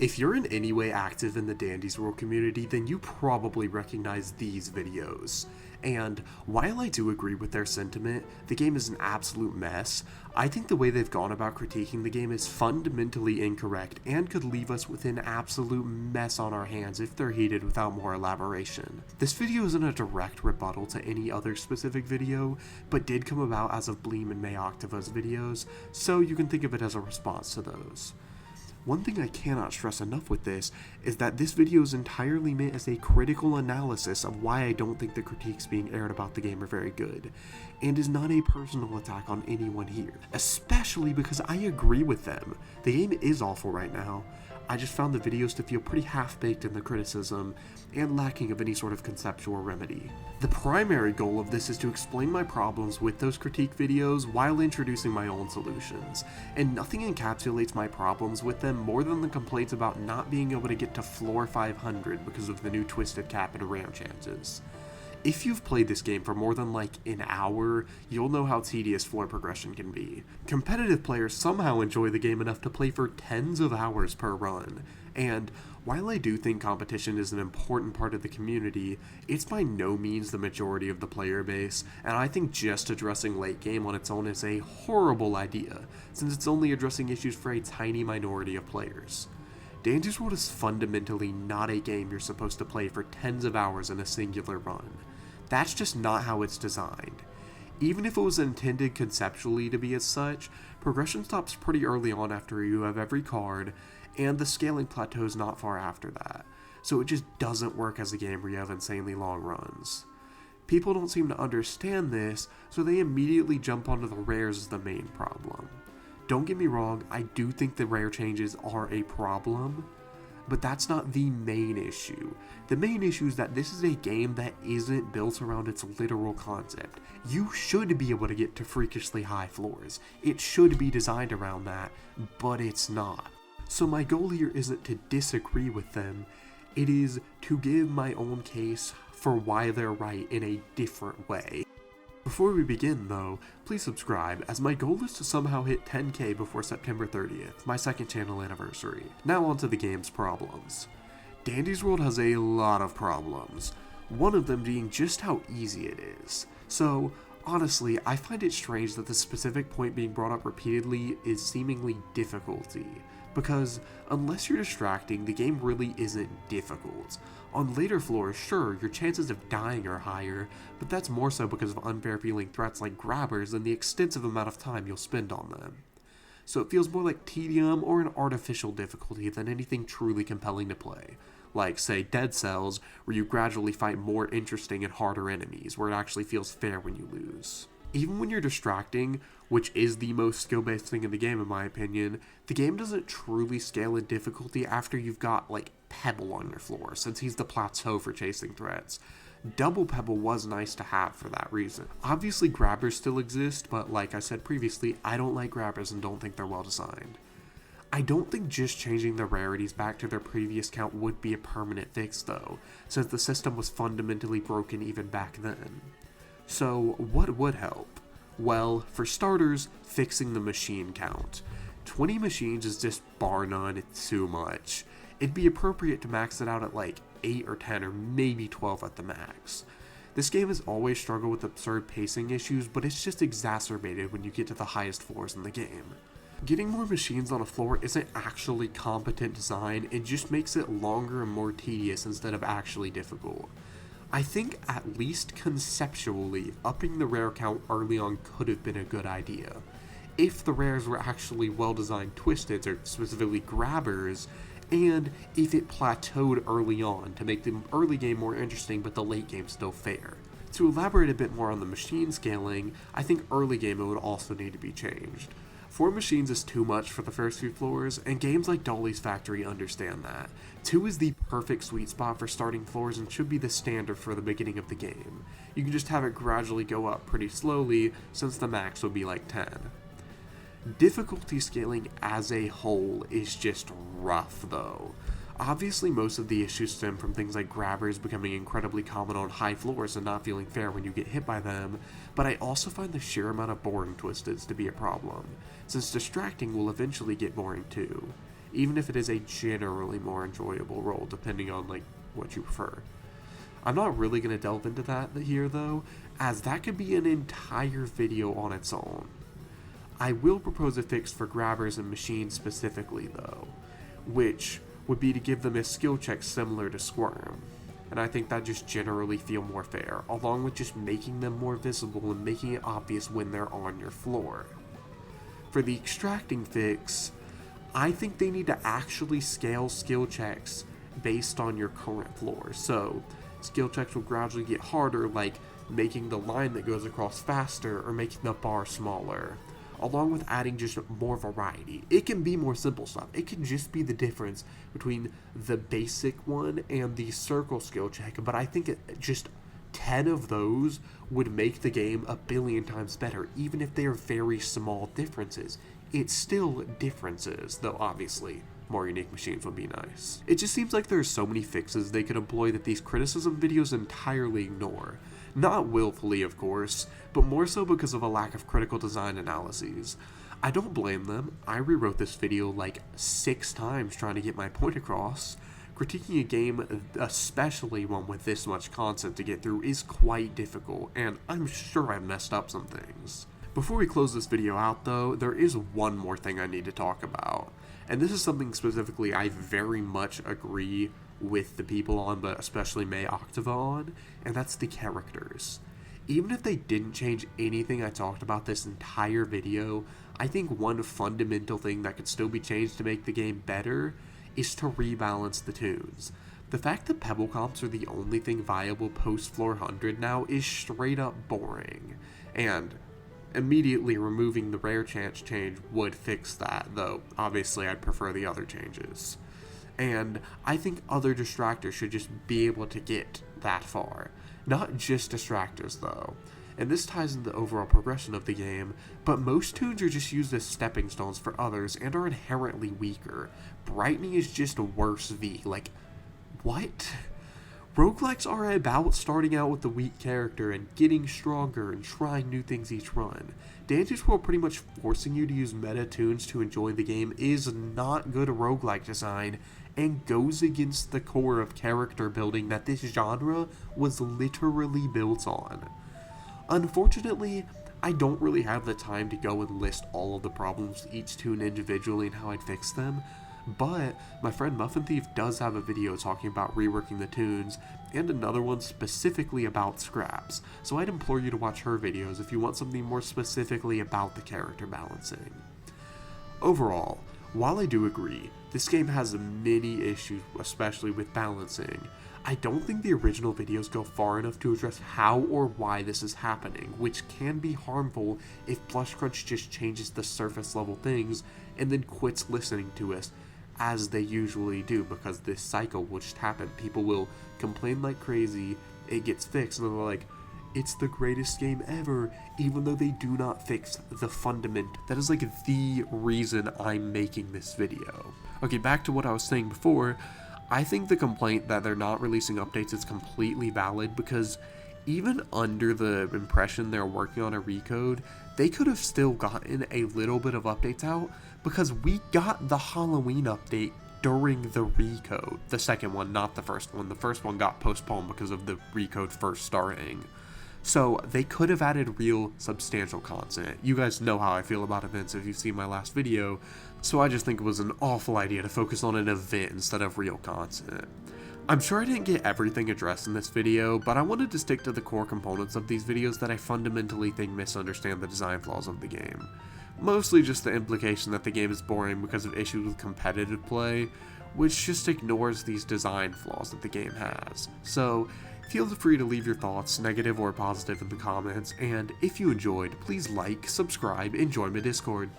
If you're in any way active in the Dandy's World community, then you probably recognize these videos. And while I do agree with their sentiment, the game is an absolute mess, I think the way they've gone about critiquing the game is fundamentally incorrect and could leave us with an absolute mess on our hands if they're heated without more elaboration. This video isn't a direct rebuttal to any other specific video, but did come about as of Bleem and Mayoctava's videos, so you can think of it as a response to those. One thing I cannot stress enough with this is that this video is entirely meant as a critical analysis of why I don't think the critiques being aired about the game are very good, and is not a personal attack on anyone here, especially because I agree with them. The game is awful right now. I just found the videos to feel pretty half-baked in the criticism, and lacking of any sort of conceptual remedy. The primary goal of this is to explain my problems with those critique videos while introducing my own solutions, and nothing encapsulates my problems with them more than the complaints about not being able to get to floor 500 because of the new twisted cap and ram chances. If you've played this game for more than like an hour, you'll know how tedious floor progression can be. Competitive players somehow enjoy the game enough to play for tens of hours per run, and while I do think competition is an important part of the community, it's by no means the majority of the player base, and I think just addressing late game on its own is a horrible idea, since it's only addressing issues for a tiny minority of players. Dandy's World is fundamentally not a game you're supposed to play for tens of hours in a singular run. That's just not how it's designed. Even if it was intended conceptually to be as such, progression stops pretty early on after you have every card, and the scaling plateaus not far after that, so it just doesn't work as a game where you have insanely long runs. People don't seem to understand this, so they immediately jump onto the rares as the main problem. Don't get me wrong, I do think the rare changes are a problem, but that's not the main issue. The main issue is that this is a game that isn't built around its literal concept. You should be able to get to freakishly high floors. It should be designed around that, but it's not. So my goal here isn't to disagree with them, it is to give my own case for why they're right in a different way. Before we begin though, please subscribe, as my goal is to somehow hit 10k before September 30th, my second channel anniversary. Now onto the game's problems. Dandy's World has a lot of problems, one of them being just how easy it is. So, honestly, I find it strange that the specific point being brought up repeatedly is seemingly difficulty, because unless you're distracting, the game really isn't difficult. On later floors, sure, your chances of dying are higher, but that's more so because of unfair feeling threats like grabbers and the extensive amount of time you'll spend on them. So it feels more like tedium or an artificial difficulty than anything truly compelling to play. Like, say, Dead Cells, where you gradually fight more interesting and harder enemies, where it actually feels fair when you lose. Even when you're distracting, which is the most skill-based thing in the game in my opinion, the game doesn't truly scale in difficulty after you've got, like, Pebble on your floor, since he's the plateau for chasing threats. Double Pebble was nice to have for that reason. Obviously grabbers still exist, but like I said previously, I don't like grabbers and don't think they're well designed. I don't think just changing the rarities back to their previous count would be a permanent fix though, since the system was fundamentally broken even back then. So what would help? Well, for starters, fixing the machine count. 20 machines is just bar none too much. It'd be appropriate to max it out at like 8 or 10 or maybe 12 at the max. This game has always struggled with absurd pacing issues, but it's just exacerbated when you get to the highest floors in the game. Getting more machines on a floor isn't actually competent design, it just makes it longer and more tedious instead of actually difficult. I think at least conceptually, upping the rare count early on could have been a good idea. If the rares were actually well-designed twisteds, or specifically grabbers, and if it plateaued early on to make the early game more interesting but the late game still fair. To elaborate a bit more on the machine scaling, I think early game it would also need to be changed. 4 machines is too much for the first few floors, and games like Dolly's Factory understand that. 2 is the perfect sweet spot for starting floors and should be the standard for the beginning of the game. You can just have it gradually go up pretty slowly, since the max would be like 10. Difficulty scaling as a whole is just rough though. Obviously most of the issues stem from things like grabbers becoming incredibly common on high floors and not feeling fair when you get hit by them, but I also find the sheer amount of boring twisteds to be a problem, since distracting will eventually get boring too. even if it is a generally more enjoyable role, depending on like what you prefer. I'm not really going to delve into that here though, as that could be an entire video on its own. I will propose a fix for grabbers and machines specifically though, which would be to give them a skill check similar to Squirm, and I think that just generally feel more fair, along with just making them more visible and making it obvious when they're on your floor. For the extracting fix, I think they need to actually scale skill checks based on your current floor. So, skill checks will gradually get harder, like making the line that goes across faster or making the bar smaller, along with adding just more variety. It can be more simple stuff. It can just be the difference between the basic one and the circle skill check, but I think just 10 of those would make the game a billion times better, even if they are very small differences. It's still differences, though obviously more unique machines would be nice. It just seems like there are so many fixes they could employ that these criticism videos entirely ignore. Not willfully, of course, but more so because of a lack of critical design analyses. I don't blame them. I rewrote this video like 6 times trying to get my point across. Critiquing a game, especially one with this much content to get through, is quite difficult, and I'm sure I've messed up some things. Before we close this video out though, there is one more thing I need to talk about. And this is something specifically I very much agree with the people on, but especially May Octava on, and that's the characters. Even if they didn't change anything I talked about this entire video, I think one fundamental thing that could still be changed to make the game better is to rebalance the tunes. The fact that pebble comps are the only thing viable post floor 100 now is straight up boring, and immediately removing the rare chance change would fix that, though obviously I'd prefer the other changes. And I think other distractors should just be able to get that far. Not just distractors though. And this ties into the overall progression of the game, but most tunes are just used as stepping stones for others and are inherently weaker. Brightening is just a worse V. Like, what? Roguelikes are about starting out with a weak character and getting stronger and trying new things each run. Dante's World pretty much forcing you to use meta tunes to enjoy the game is not good roguelike design and goes against the core of character building that this genre was literally built on. Unfortunately, I don't really have the time to go and list all of the problems with each tune individually and how I'd fix them, but my friend Muffin Thief does have a video talking about reworking the tunes, and another one specifically about scraps, so I'd implore you to watch her videos if you want something more specifically about the character balancing. Overall, while I do agree, this game has many issues, especially with balancing, I don't think the original videos go far enough to address how or why this is happening, which can be harmful if Plush Crunch just changes the surface level things and then quits listening to us, as they usually do, because this cycle will just happen. People will complain like crazy, it gets fixed, and they're like, it's the greatest game ever, even though they do not fix the fundament. That is like the reason I'm making this video. Okay, back to what I was saying before. I think the complaint that they're not releasing updates is completely valid, because even under the impression they're working on a recode, they could have still gotten a little bit of updates out, because we got the Halloween update during the recode. The second one, not the first one. The first one got postponed because of the recode first starting. So they could have added real substantial content. You guys know how I feel about events if you've seen my last video, so I just think it was an awful idea to focus on an event instead of real content. I'm sure I didn't get everything addressed in this video, but I wanted to stick to the core components of these videos that I fundamentally think misunderstand the design flaws of the game. Mostly just the implication that the game is boring because of issues with competitive play, which just ignores these design flaws that the game has. So, feel free to leave your thoughts, negative or positive, in the comments, and if you enjoyed, please like, subscribe, and join my Discord.